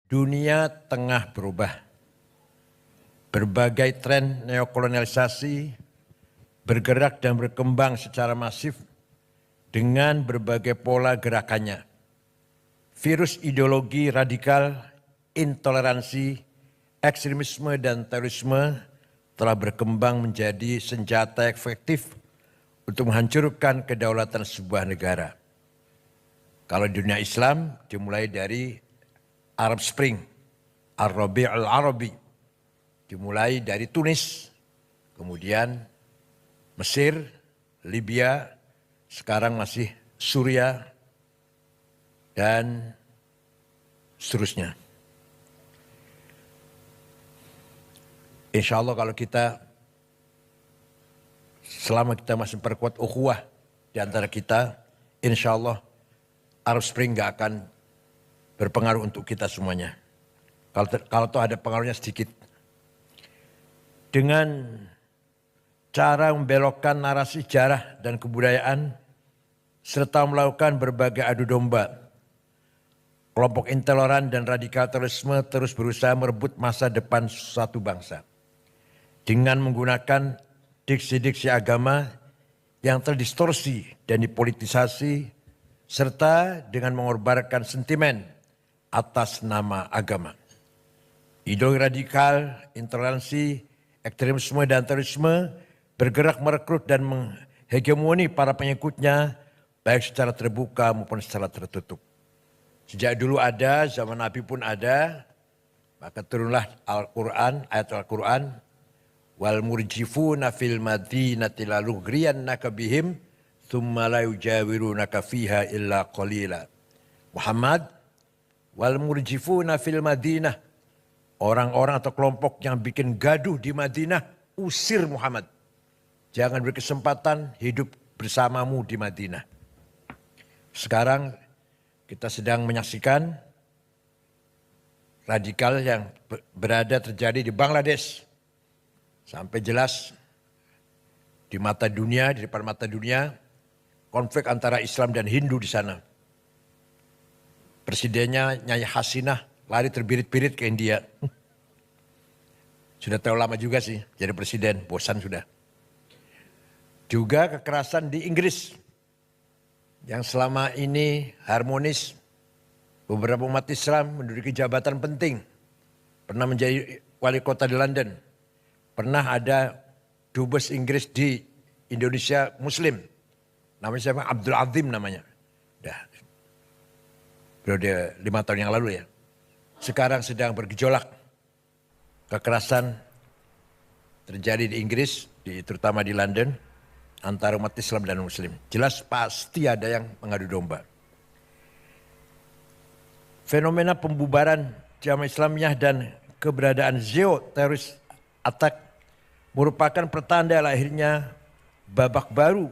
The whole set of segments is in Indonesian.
Dunia tengah berubah. Berbagai tren neokolonialisasi bergerak dan berkembang secara masif dengan berbagai pola gerakannya. Virus ideologi radikal, intoleransi, ekstremisme dan terorisme telah berkembang menjadi senjata efektif untuk menghancurkan kedaulatan sebuah negara. Kalau di dunia Islam dimulai dari Arab Spring, Ar-Rabi' al-Arabi, dimulai dari Tunis, kemudian Mesir, Libya, sekarang masih Suriah, dan seterusnya. Insya Allah kalau kita, selama kita masih memperkuat ukhuwah di antara kita, insya Allah Arab Spring gak akan berpengaruh untuk kita semuanya. Kalau toh ada pengaruhnya sedikit. Dengan cara membelokkan narasi sejarah dan kebudayaan, serta melakukan berbagai adu domba, kelompok intoleran dan radikal terorisme terus berusaha merebut masa depan suatu bangsa. Dengan menggunakan diksi-diksi agama yang terdistorsi dan dipolitisasi, serta dengan mengorbankan sentimen atas nama agama. Ideologi radikal, intoleransi, ekstremisme dan terorisme bergerak merekrut dan menghegemoni para pengikutnya baik secara terbuka maupun secara tertutup. Sejak dulu ada, zaman Nabi pun ada, maka turunlah Al-Quran, ayat Al-Quran, wal murjifuna fil madinati la lughriyannaka bihim thumma la yujawirunaka fiha illa qalila. Muhammad, wal murjifuna fil madinah, orang-orang atau kelompok yang bikin gaduh di Madinah, usir Muhammad. Jangan berkesempatan hidup bersamamu di Madinah. Sekarang kita sedang menyaksikan radikal yang berada terjadi di Bangladesh. Sampai jelas di mata dunia, di depan mata dunia, konflik antara Islam dan Hindu di sana. Presidennya Nyai Hasinah lari terbirit-birit ke India. Sudah terlalu lama juga sih jadi presiden, bosan sudah. Juga kekerasan di Inggris yang selama ini harmonis, beberapa umat Islam menduduki jabatan penting. Pernah menjadi wali kota di London. Pernah ada dubes Inggris di Indonesia Muslim. Namanya siapa? Abdul Azim namanya. Dah. Periode 5 tahun yang lalu ya. Sekarang sedang bergejolak. Kekerasan terjadi di Inggris, terutama di London, antara umat Islam dan Muslim. Jelas pasti ada yang mengadu domba. Fenomena pembubaran Jamaah Islamiyah dan keberadaan teroris attack merupakan pertanda lahirnya babak baru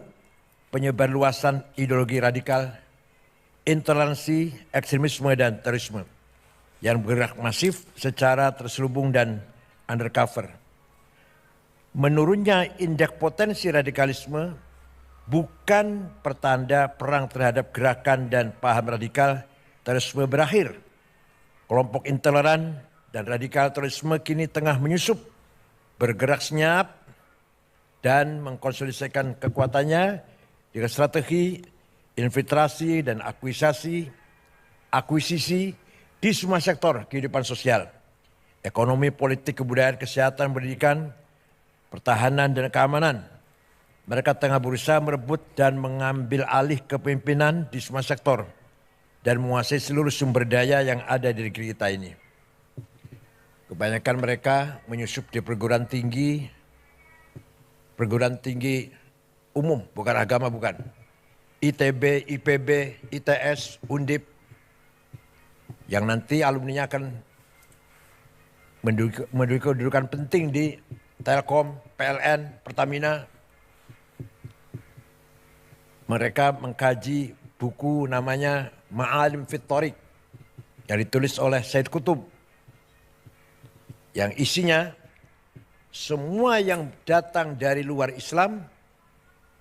penyebar luasan ideologi radikal, intoleransi, ekstremisme dan terorisme yang bergerak masif secara terselubung dan undercover. Menurunnya indeks potensi radikalisme bukan pertanda perang terhadap gerakan dan paham radikal terorisme berakhir. Kelompok intoleran dan radikal terorisme kini tengah menyusup, bergerak senyap dan mengkonsolidasikan kekuatannya dengan strategi infiltrasi dan akuisisi di semua sektor kehidupan sosial, ekonomi, politik, kebudayaan, kesehatan, pendidikan, pertahanan dan keamanan. Mereka tengah berusaha merebut dan mengambil alih kepemimpinan di semua sektor dan menguasai seluruh sumber daya yang ada di negeri kita ini. Kebanyakan mereka menyusup di perguruan tinggi umum, bukan agama, bukan. ITB, IPB, ITS, Undip, yang nanti alumninya akan menduduki kedudukan penting di Telkom, PLN, Pertamina. Mereka mengkaji buku namanya Ma'alim fit Thoriq yang ditulis oleh Said Qutb, yang isinya semua yang datang dari luar Islam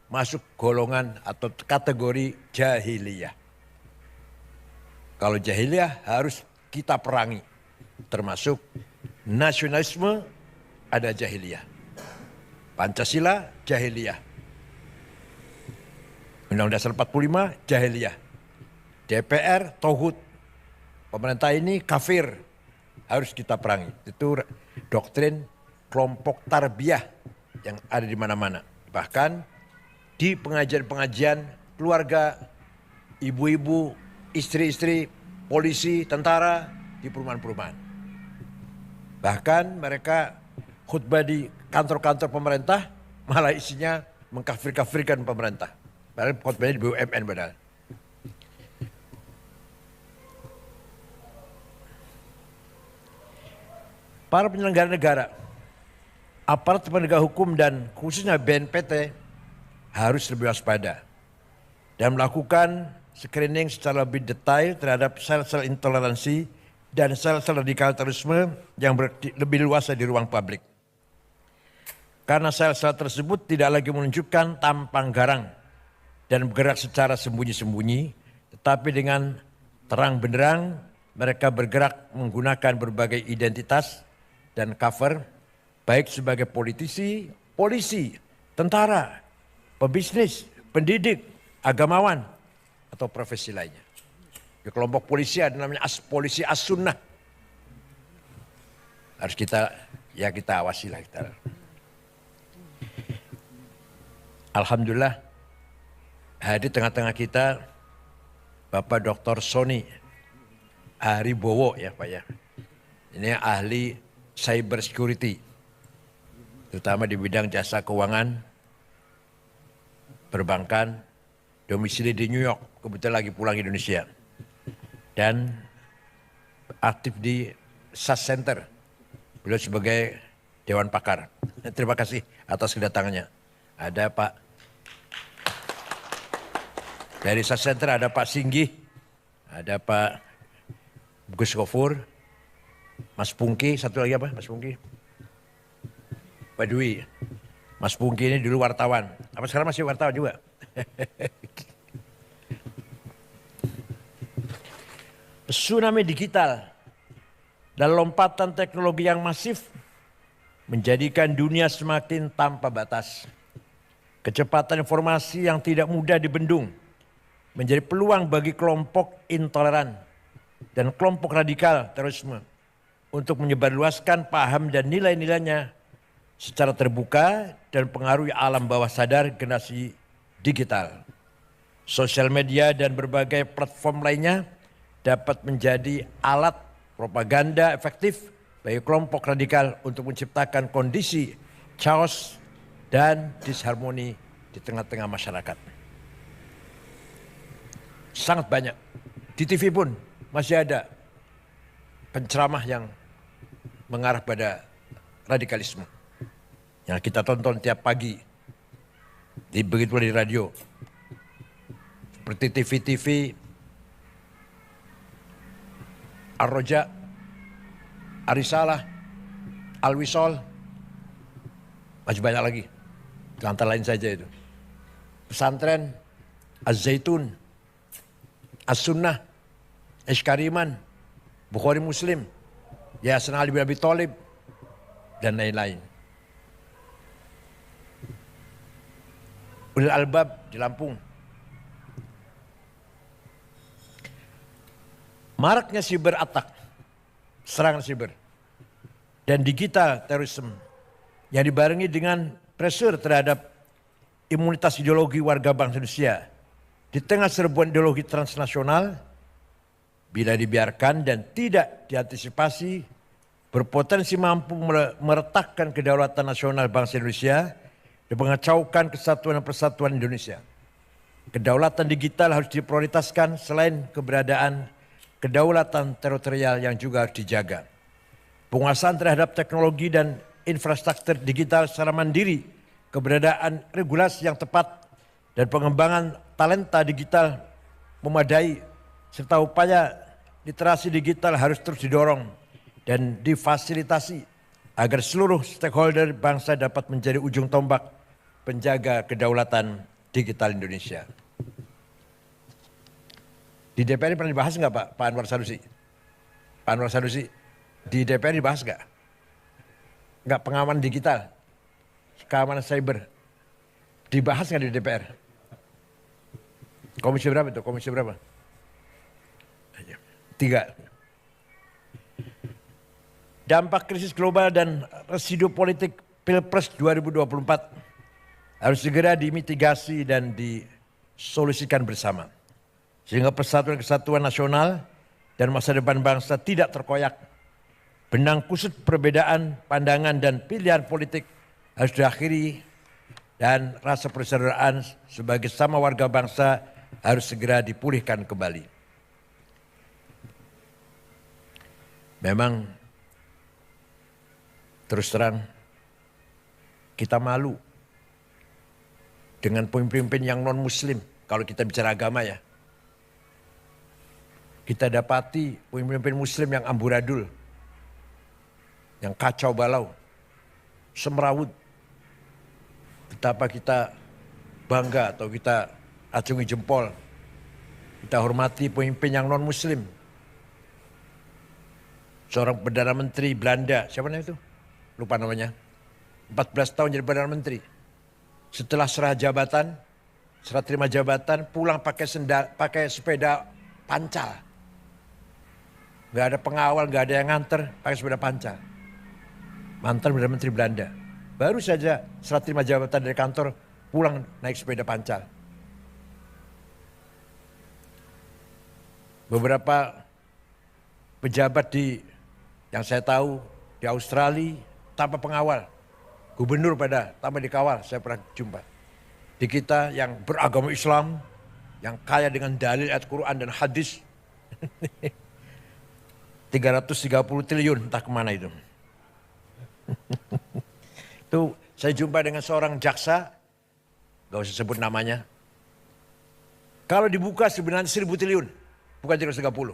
masuk golongan atau kategori jahiliyah. Kalau jahiliyah harus kita perangi. termasuk nasionalisme ada jahiliyah. Pancasila jahiliyah. Undang-Undang Dasar 45 jahiliyah. DPR tauhid. Pemerintah ini kafir. Harus kita perangi. Itu doktrin kelompok tarbiyah yang ada di mana-mana. Bahkan di pengajian-pengajian keluarga, ibu-ibu, istri-istri, polisi, tentara di perumahan-perumahan. Bahkan mereka khutbah di kantor-kantor pemerintah malah isinya mengkafir-kafirkan pemerintah. Padahal khutbahnya di BUMN padahal. Para penyelenggara negara, aparat penegak hukum dan khususnya BNPT harus lebih waspada dan melakukan screening secara lebih detail terhadap sel-sel intoleransi dan sel-sel radikal terorisme yang lebih luas di ruang publik. Karena sel-sel tersebut tidak lagi menunjukkan tampang garang dan bergerak secara sembunyi-sembunyi, tetapi dengan terang benderang mereka bergerak menggunakan berbagai identitas dan cover, baik sebagai politisi, polisi, tentara, pebisnis, pendidik, agamawan, atau profesi lainnya. Di kelompok polisi ada namanya polisi as-sunnah. Harus kita awasi lah kita. Alhamdulillah hadir tengah-tengah kita Bapak Dr. Sony Haribowo ya Pak ya. Ini ahli cyber security, terutama di bidang jasa keuangan, perbankan, domisili di New York, kebetulan lagi pulang Indonesia. Dan aktif di SAS Center, beliau sebagai Dewan Pakar. Terima kasih atas kedatangannya. Ada Pak, dari SAS Center ada Pak Singgih, ada Pak Gus Gofur, Mas Pungki, satu lagi apa Mas Pungki? Pak Dwi. Mas Pungki ini dulu wartawan. Apa sekarang masih wartawan juga? Tsunami digital dan lompatan teknologi yang masif menjadikan dunia semakin tanpa batas. Kecepatan informasi yang tidak mudah dibendung menjadi peluang bagi kelompok intoleran dan kelompok radikal terorisme untuk menyebarluaskan paham dan nilai-nilainya secara terbuka dan pengaruhi alam bawah sadar generasi digital. Sosial media dan berbagai platform lainnya dapat menjadi alat propaganda efektif bagi kelompok radikal untuk menciptakan kondisi chaos dan disharmoni di tengah-tengah masyarakat. Sangat banyak. Di TV pun masih ada penceramah yang mengarah pada radikalisme. Yang kita tonton tiap pagi. Begitu di radio. Seperti TV-TV Ar-Roja, Arisalah, Al-Wisol, masih banyak lagi. Antara lain saja itu. Pesantren, Az-Zaitun, As-Sunnah, Eskariman, Bukhari Muslim, Yayasan Ali bin Abi Thalib, dan lain-lain. Ulil Albab di Lampung. Maraknya siber attack, serangan siber, dan digital terorisme yang dibarengi dengan pressure terhadap imunitas ideologi warga bangsa Indonesia di tengah serbuan ideologi transnasional, bila dibiarkan dan tidak diantisipasi, berpotensi mampu meretakkan kedaulatan nasional bangsa Indonesia dan mengacaukan kesatuan dan persatuan Indonesia. Kedaulatan digital harus diprioritaskan selain keberadaan kedaulatan teritorial yang juga harus dijaga. Penguasaan terhadap teknologi dan infrastruktur digital secara mandiri, keberadaan regulasi yang tepat, dan pengembangan talenta digital memadai, serta upaya literasi digital harus terus didorong dan difasilitasi agar seluruh stakeholder bangsa dapat menjadi ujung tombak penjaga kedaulatan digital Indonesia. Di DPR ini pernah dibahas nggak Pak Anwar Sanusi? Pak Anwar Sanusi Di DPR dibahas nggak? Nggak, pengamanan digital, keamanan cyber. Dibahas nggak di DPR? Komisi berapa itu? Komisi berapa? 3. Dampak krisis global dan residu politik Pilpres 2024 harus segera dimitigasi dan disolusikan bersama. Sehingga persatuan kesatuan nasional dan masa depan bangsa tidak terkoyak. Benang kusut perbedaan pandangan dan pilihan politik harus diakhiri dan rasa persaudaraan sebagai sama warga bangsa harus segera dipulihkan kembali. Memang terus terang kita malu dengan pemimpin yang non-muslim kalau kita bicara agama ya. Kita dapati pemimpin muslim yang amburadul, yang kacau balau, semrawut. Betapa kita bangga atau kita acungi jempol, kita hormati pemimpin yang non-muslim. Seorang Perdana Menteri Belanda, siapa namanya itu? Lupa namanya. 14 tahun jadi Perdana Menteri. Setelah serah terima jabatan, pulang pakai sepeda pancal. Gak ada pengawal, gak ada yang nganter, pakai sepeda pancal. Mantan Perdana Menteri Belanda. Baru saja serah terima jabatan dari kantor, pulang naik sepeda pancal. Beberapa pejabat yang saya tahu di Australia tanpa pengawal. Gubernur tanpa dikawal, saya pernah jumpa. Di kita yang beragama Islam, yang kaya dengan dalil ayat Quran dan hadis. 330 triliun entah kemana itu. Itu saya jumpa dengan seorang jaksa, gak usah sebut namanya. Kalau dibuka sebenarnya 1000 triliun, bukan 330.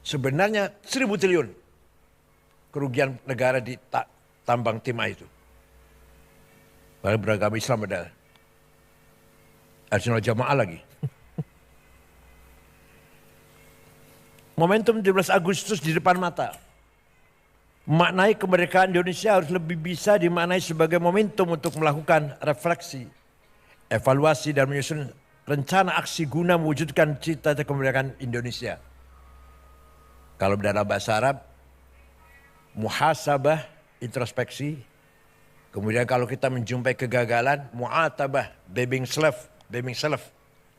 Sebenarnya 1000 triliun kerugian negara di tambang timah itu. Padahal beragama Islam padahal. Arsenal jamaah lagi. Momentum 17 Agustus di depan mata. Maknai kemerdekaan Indonesia harus lebih bisa dimaknai sebagai momentum untuk melakukan refleksi, evaluasi dan menyusun rencana aksi guna mewujudkan cita-cita kemerdekaan Indonesia. Kalau dalam bahasa Arab, muhasabah, introspeksi. Kemudian kalau kita menjumpai kegagalan, mu'atabah, blaming self.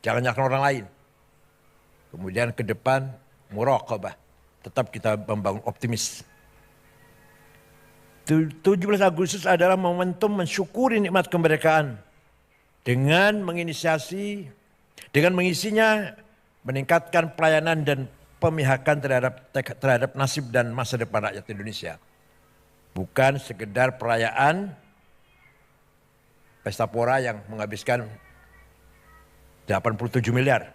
Jangan nyalakan orang lain. Kemudian ke depan, muraqabah. Tetap kita membangun optimis. 17 Agustus adalah momentum mensyukuri nikmat kemerdekaan. Dengan mengisinya, meningkatkan pelayanan dan pemihakan terhadap nasib dan masa depan rakyat Indonesia. Bukan sekedar perayaan pesta pora yang menghabiskan 87 miliar.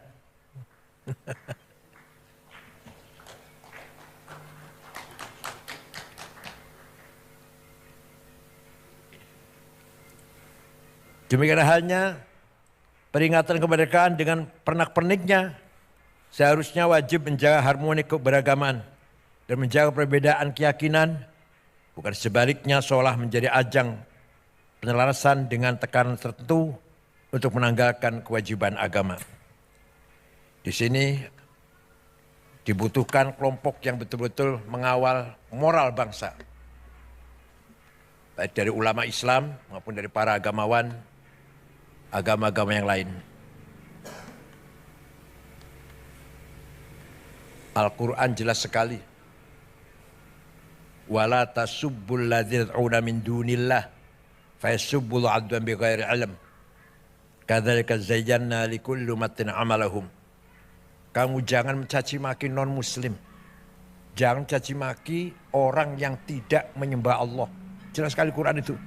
Demikian halnya peringatan kemerdekaan dengan pernak-perniknya seharusnya wajib menjaga harmoni keberagaman dan menjaga perbedaan keyakinan, bukan sebaliknya seolah menjadi ajang penyelarasan dengan tekanan tertentu untuk menanggalkan kewajiban agama. Di sini dibutuhkan kelompok yang betul-betul mengawal moral bangsa. Baik dari ulama Islam maupun dari para agamawan, agama-agama yang lain. Al-Quran jelas sekali. Wala tasubbul ladzina yad'una min dunillah fayasubbul 'adwan bighairi 'ilm. Kadzalika zayyana likulli ummatin 'amalahum. Kamu jangan mencaci maki non-muslim. Jangan caci maki orang yang tidak menyembah Allah. Jelas sekali Quran itu.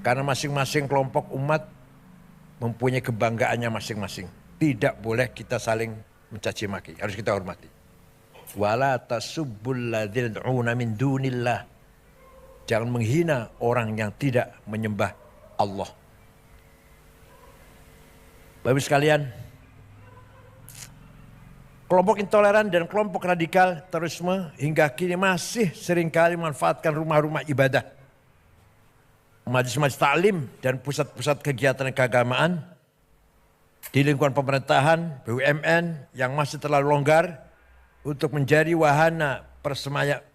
Karena masing-masing kelompok umat mempunyai kebanggaannya masing-masing. Tidak boleh kita saling mencaci maki, harus kita hormati. Wala tasubbul ladzina yad'una min dunillah. Jangan menghina orang yang tidak menyembah Allah. Bapak sekalian, Kelompok intoleran dan kelompok radikal terorisme hingga kini masih seringkali memanfaatkan rumah-rumah ibadah, majelis-majelis taklim dan pusat-pusat kegiatan keagamaan di lingkungan pemerintahan, BUMN yang masih terlalu longgar untuk menjadi wahana persemaian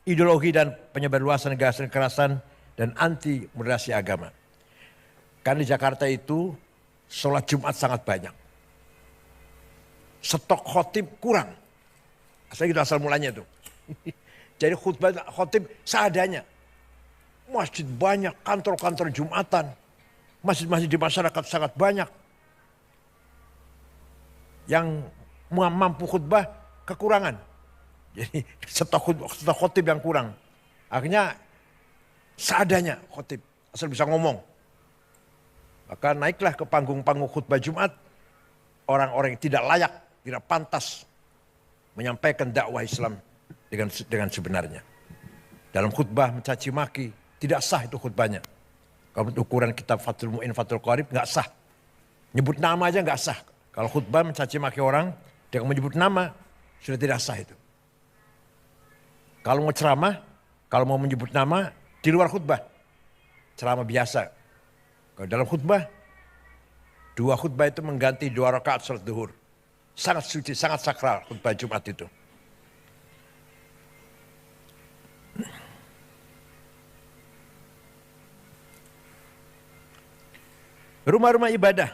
ideologi dan penyebarluasan gagasan kekerasan dan anti moderasi agama. Karena di Jakarta itu sholat Jumat sangat banyak. Stok khotib kurang. Asal mulanya itu. Jadi khutbah khotib seadanya. Masjid banyak, kantor-kantor Jumatan. Masjid-masjid di masyarakat sangat banyak. Yang mampu khutbah kekurangan. Jadi stok khotib yang kurang. Akhirnya seadanya khotib. Asal bisa ngomong. Maka naiklah ke panggung-panggung khutbah Jumat. Orang-orang yang tidak layak, tidak pantas menyampaikan dakwah Islam dengan sebenarnya. Dalam khutbah mencaci maki, tidak sah itu khutbahnya. Kalau ukuran kitab Fathul Mu'in, Fathul Qarib nggak sah. Nyebut nama aja nggak sah. Kalau khutbah mencaci maki orang, dia menyebut nama, sudah tidak sah itu. Kalau mau ceramah, kalau mau menyebut nama, di luar khutbah. Ceramah biasa. Kalau dalam khutbah, 2 khutbah itu mengganti 2 rakaat salat zuhur. Sangat suci, sangat sakral khutbah Jumat itu. Rumah-rumah ibadah,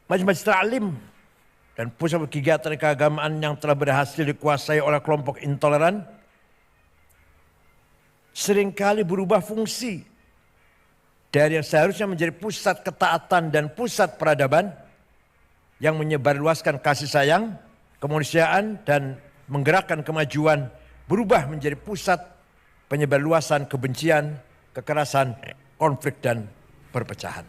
majelis taklim dan pusat kegiatan keagamaan yang telah berhasil dikuasai oleh kelompok intoleran seringkali berubah fungsi dari yang seharusnya menjadi pusat ketaatan dan pusat peradaban yang menyebarluaskan kasih sayang, kemanusiaan dan menggerakkan kemajuan, berubah menjadi pusat penyebarluasan kebencian, kekerasan, konflik dan perpecahan.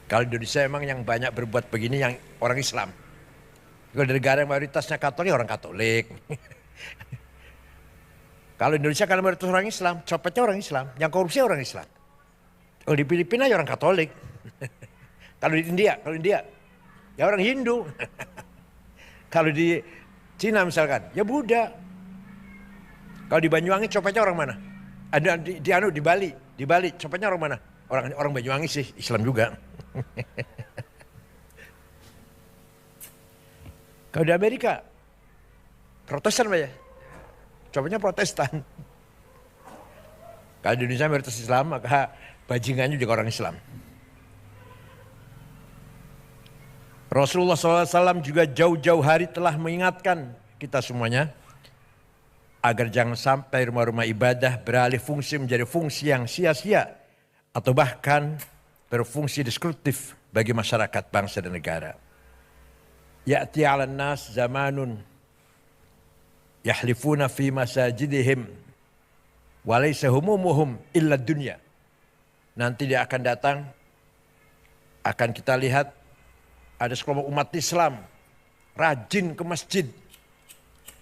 Kalau di Indonesia memang yang banyak berbuat begini yang orang Islam. Kalau di negara yang mayoritasnya Katolik, orang Katolik. Kalau di Indonesia kalau mayoritas orang Islam, copetnya orang Islam, yang korupsi orang Islam. Kalau di Filipina ya orang Katolik. Kalau di India ya orang Hindu. Kalau di Cina misalkan, ya Buddha. Kalau di Banyuwangi copetnya orang mana? Ada di Bali copetnya orang mana? Orang Banyuwangi sih, Islam juga. Kalau di Amerika Protestan Pak ya? Copetnya Protestan. Kalau di Indonesia mayoritas Islam, maka bajingannya juga orang Islam. Rasulullah SAW juga jauh-jauh hari telah mengingatkan kita semuanya agar jangan sampai rumah-rumah ibadah beralih fungsi menjadi fungsi yang sia-sia atau bahkan berfungsi destruktif bagi masyarakat, bangsa dan negara. Ya'ti 'alan nas zamanun yahlifuna fi masajidihim wa laysa humumuhum illa dunya. Nanti dia akan datang, akan kita lihat ada sekelompok umat Islam rajin ke masjid,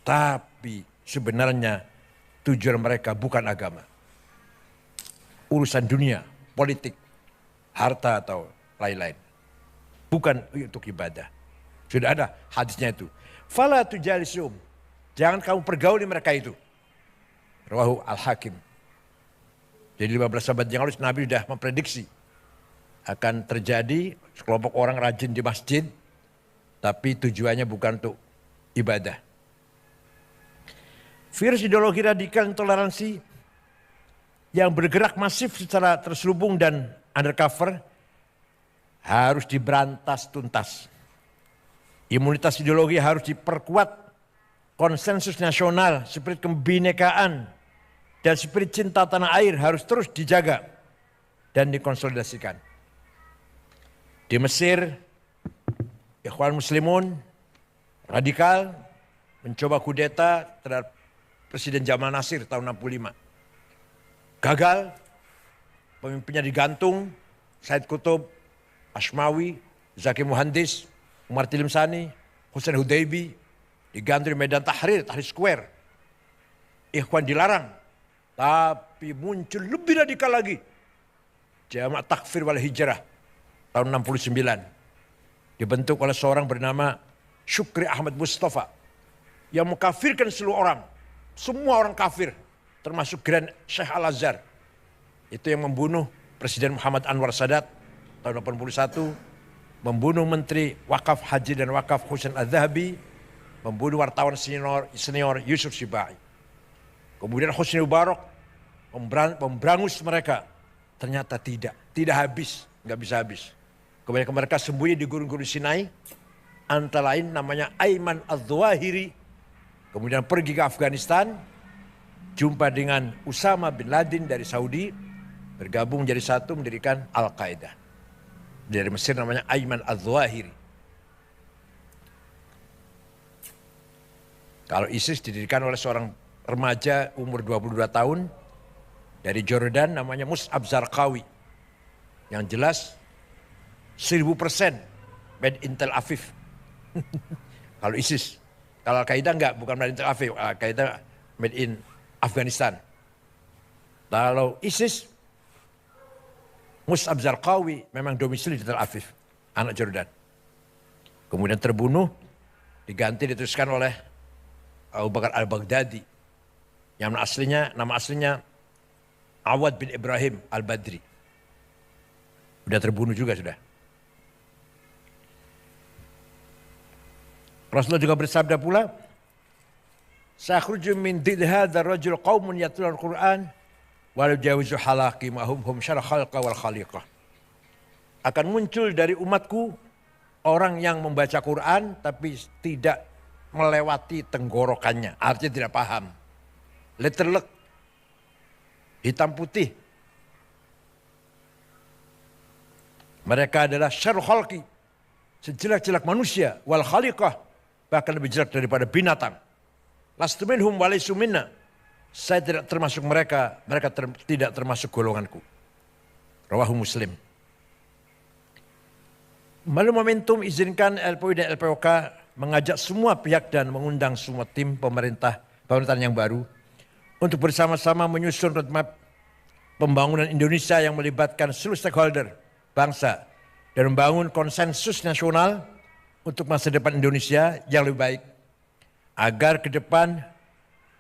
tapi sebenarnya tujuan mereka bukan agama. Urusan dunia, politik, harta atau lain-lain. Bukan untuk ibadah. Sudah ada hadisnya itu. Fala tujalisum. Jangan kamu pergauli mereka itu. Rawahu Al-Hakim. Jadi 15 abad yang lalu Nabi sudah memprediksi akan terjadi sekelompok orang rajin di masjid, tapi tujuannya bukan untuk ibadah. Virus ideologi radikal intoleransi yang bergerak masif secara terselubung dan undercover harus diberantas tuntas. Imunitas ideologi harus diperkuat, konsensus nasional, spirit kebinekaan, dan spirit cinta tanah air harus terus dijaga dan dikonsolidasikan. Di Mesir, Ikhwan Muslimun radikal mencoba kudeta terhadap Presiden Jamal Nasir tahun 65. Gagal, pemimpinnya digantung, Said Qutb, Ashmawi, Zaki Muhandis, Umar Tilimsani, Hussein Hudaybi, digantung di Medan Tahrir, Tahrir Square. Ikhwan dilarang, tapi muncul lebih radikal lagi. Jamaah Takfir wal Hijrah. tahun 69. Dibentuk oleh seorang bernama Syukri Ahmad Mustafa yang mengkafirkan seluruh orang. Semua orang kafir, termasuk Grand Sheikh Al-Azhar. Itu yang membunuh Presiden Muhammad Anwar Sadat tahun 81, membunuh Menteri Wakaf Haji dan Wakaf Husain Az-Zahabi, membunuh wartawan senior Yusuf Sibai. Kemudian Hosni Mubarak memberangus mereka. Ternyata tidak habis, nggak bisa habis. Kebanyakan mereka sembunyi di gunung-gunung Sinai, antara lain namanya Ayman Al-Zawahiri. Kemudian pergi ke Afghanistan, jumpa dengan Usama bin Laden dari Saudi, bergabung jadi satu mendirikan Al-Qaeda. Dari Mesir namanya Ayman Al-Zawahiri. Kalau ISIS didirikan oleh seorang remaja umur 22 tahun dari Jordan namanya Mus'ab Zarqawi. Yang jelas 1000% made in Tel Aviv. Kalau ISIS. Kalau Al-Qaeda enggak, bukan made in Tel Aviv. Al-Qaeda made in Afghanistan. Kalau ISIS, Mus'ab Zarqawi memang domisili di Tel Aviv, anak Jordan. Kemudian terbunuh, diteruskan oleh Abu Bakar Al-Baghdadi. Yang nama aslinya Awad bin Ibrahim Al-Badri. Sudah terbunuh juga sudah. Rasulullah juga bersabda pula, "Sakhruju min did hadzal rajul qaumun yatlun al-Qur'an wa la yajawizu halaqi ma hum syarh khalqa wal khaliqah." Akan muncul dari umatku orang yang membaca Quran tapi tidak melewati tenggorokannya, artinya tidak paham. Letterlek, hitam putih. Mereka adalah syarh khalqi, sejelek-jelek manusia, wal khaliqah, bahkan lebih jelek daripada binatang. Lastu minhum wa laysu minna. Saya tidak termasuk mereka, mereka tidak termasuk golonganku. Rawahu Muslim. Melalui momentum izinkan LPUI dan LPOK mengajak semua pihak dan mengundang semua tim pemerintahan yang baru untuk bersama-sama menyusun roadmap pembangunan Indonesia yang melibatkan seluruh stakeholder bangsa dan membangun konsensus nasional untuk masa depan Indonesia yang lebih baik. Agar ke depan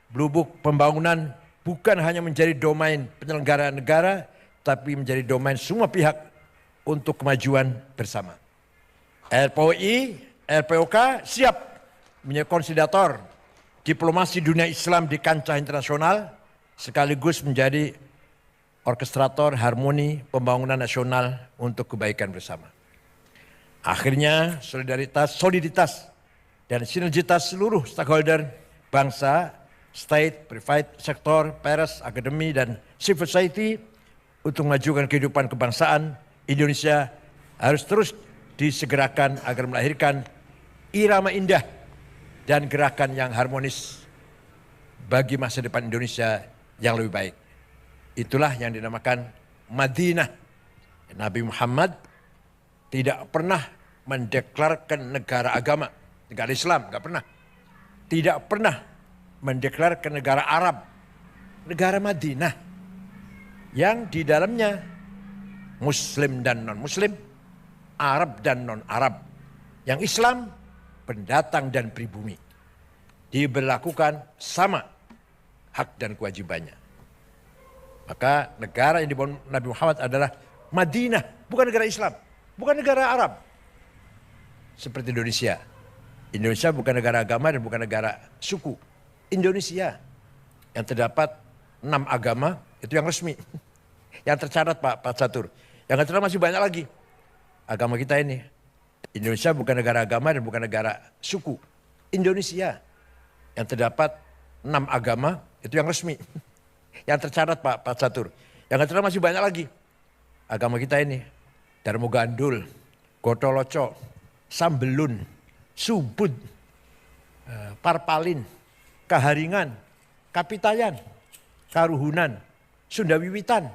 blubuk pembangunan bukan hanya menjadi domain penyelenggara negara, tapi menjadi domain semua pihak untuk kemajuan bersama. LPOI, LPOK siap menjadi konsolidator diplomasi dunia Islam di kancah internasional, sekaligus menjadi orkestrator harmoni pembangunan nasional untuk kebaikan bersama. Akhirnya soliditas dan sinergitas seluruh stakeholder bangsa, state, private sektor, pers, akademi, dan civil society untuk memajukan kehidupan kebangsaan Indonesia harus terus disegerakan agar melahirkan irama indah dan gerakan yang harmonis bagi masa depan Indonesia yang lebih baik. Itulah yang dinamakan Madinah. Nabi Muhammad tidak pernah mendeklarkan negara agama, negara Islam, enggak pernah. Tidak pernah mendeklarkan negara Arab, negara Madinah yang di dalamnya Muslim dan non-Muslim, Arab dan non-Arab, yang Islam pendatang dan pribumi, diberlakukan sama hak dan kewajibannya. Maka negara yang dibangun Nabi Muhammad adalah Madinah, bukan negara Islam, bukan negara Arab. Seperti Indonesia. Indonesia bukan negara agama dan bukan negara suku. Indonesia yang terdapat 6 agama, itu yang resmi. Yang tercatat Pak Catur. Yang tercatat masih banyak lagi. Agama kita ini. Indonesia bukan negara agama dan bukan negara suku. Indonesia yang terdapat 6 agama, itu yang resmi. Yang tercatat Pak Catur. Yang tercatat masih banyak lagi. Agama kita ini. Darmo Gandul, Gotoloco, Sambelun, Subud, Parpalin, Kaharingan, Kapitayan, Karuhunan, Sunda Wiwitan,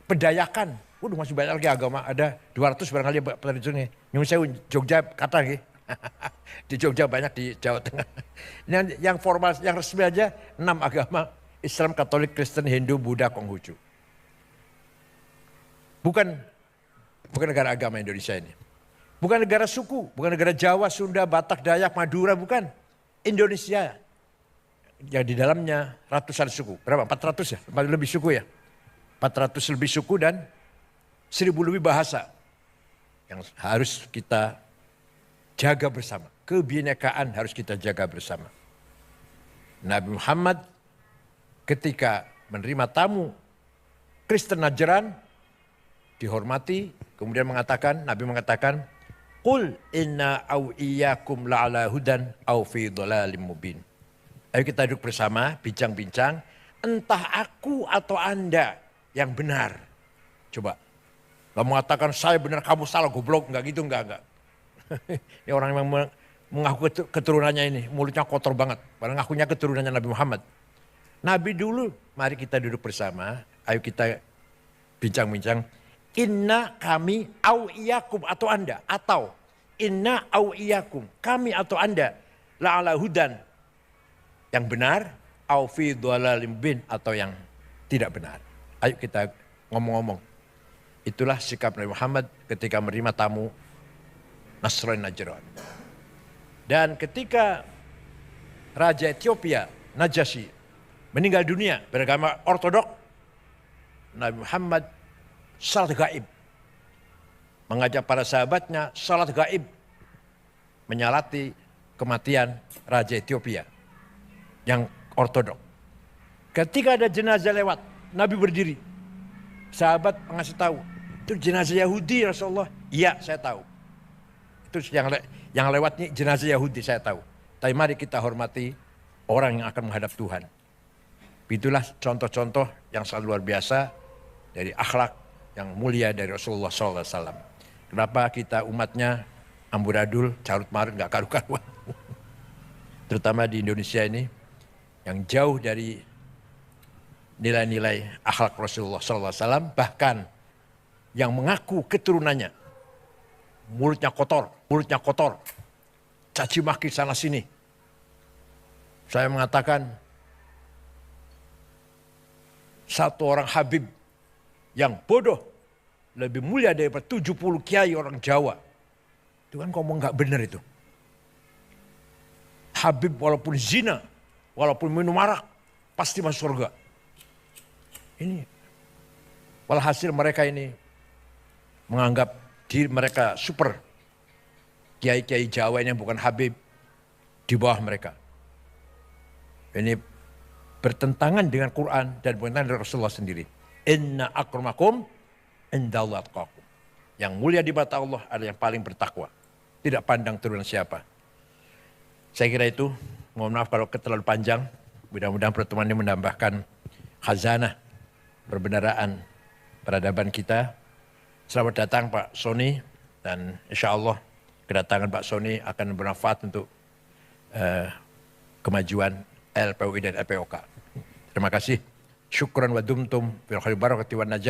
Pedayakan. Waduh, masih banyak lagi agama, ada 200 barangkali tradisinya. Nyuwun sewu Jogja kata nggih. Di Jogja banyak, di Jawa Tengah. Yang formal, yang resmi aja 6 agama: Islam, Katolik, Kristen, Hindu, Buddha, Konghucu. Bukan bukan negara agama Indonesia ini. Bukan negara suku, bukan negara Jawa, Sunda, Batak, Dayak, Madura, bukan. Indonesia yang di dalamnya ratusan suku. Berapa? 400 ya? Lebih suku ya? 400 lebih suku dan 1000 lebih bahasa. Yang harus kita jaga bersama. Kebinekaan harus kita jaga bersama. Nabi Muhammad ketika menerima tamu Kristen Najran dihormati, kemudian Nabi mengatakan, "Qul inna au iyyakum la'ala hudan au fi dhalalim mubin." Ayo kita duduk bersama, bincang-bincang, entah aku atau Anda yang benar. Coba, gak mengatakan saya benar kamu salah goblok, enggak gitu, enggak. Ini orang yang mengaku keturunannya ini, mulutnya kotor banget. Padahal ngakunya keturunannya Nabi Muhammad. Nabi dulu, mari kita duduk bersama, ayo kita bincang-bincang. Inna kami au iyakum atau Anda. Atau inna au iyakum, kami atau Anda. La'ala hudan, yang benar. Au fi dhalalim bin, atau yang tidak benar. Ayo kita ngomong-ngomong. Itulah sikap Nabi Muhammad ketika menerima tamu Nasrani Najran. Dan ketika Raja Ethiopia, Najasyi, meninggal dunia beragama ortodok, Nabi Muhammad salat gaib. Mengajak para sahabatnya salat gaib. Menyalati kematian Raja Ethiopia yang ortodok. Ketika ada jenazah lewat, Nabi berdiri. Sahabat mengasih tahu, itu jenazah Yahudi Rasulullah. Iya, saya tahu. Itu yang lewat ini jenazah Yahudi, saya tahu. Tapi mari kita hormati orang yang akan menghadap Tuhan. Itulah contoh-contoh yang sangat luar biasa dari akhlak yang mulia dari Rasulullah SAW. Kenapa kita umatnya amburadul, carut marut, gak karu-karuan. Terutama di Indonesia ini yang jauh dari nilai-nilai akhlak Rasulullah SAW. Bahkan yang mengaku keturunannya mulutnya kotor, caci maki sana sini. Saya mengatakan satu orang Habib yang bodoh lebih mulia daripada 70 kiai orang Jawa. Itu kan ngomong gak benar itu. Habib walaupun zina, walaupun minum arak, pasti masuk surga. Ini walhasil mereka ini menganggap diri mereka super. Kiai-kiai Jawa ini yang bukan Habib di bawah mereka. Ini bertentangan dengan Quran dan bertentangan dengan Rasulullah sendiri. Inna akramakum indallahi atqakum. Yang mulia di mata Allah adalah yang paling bertakwa. Tidak pandang turunan siapa. Saya kira itu, mohon maaf kalau terlalu panjang. Mudah-mudahan pertemuan ini menambahkan khazanah perbendaraan peradaban kita. Selamat datang Pak Sony, dan insya Allah kedatangan Pak Sony akan bermanfaat untuk kemajuan LPUI dan LPOK. Terima kasih. Syukran wa dumtum fil khairi barakati wan najah.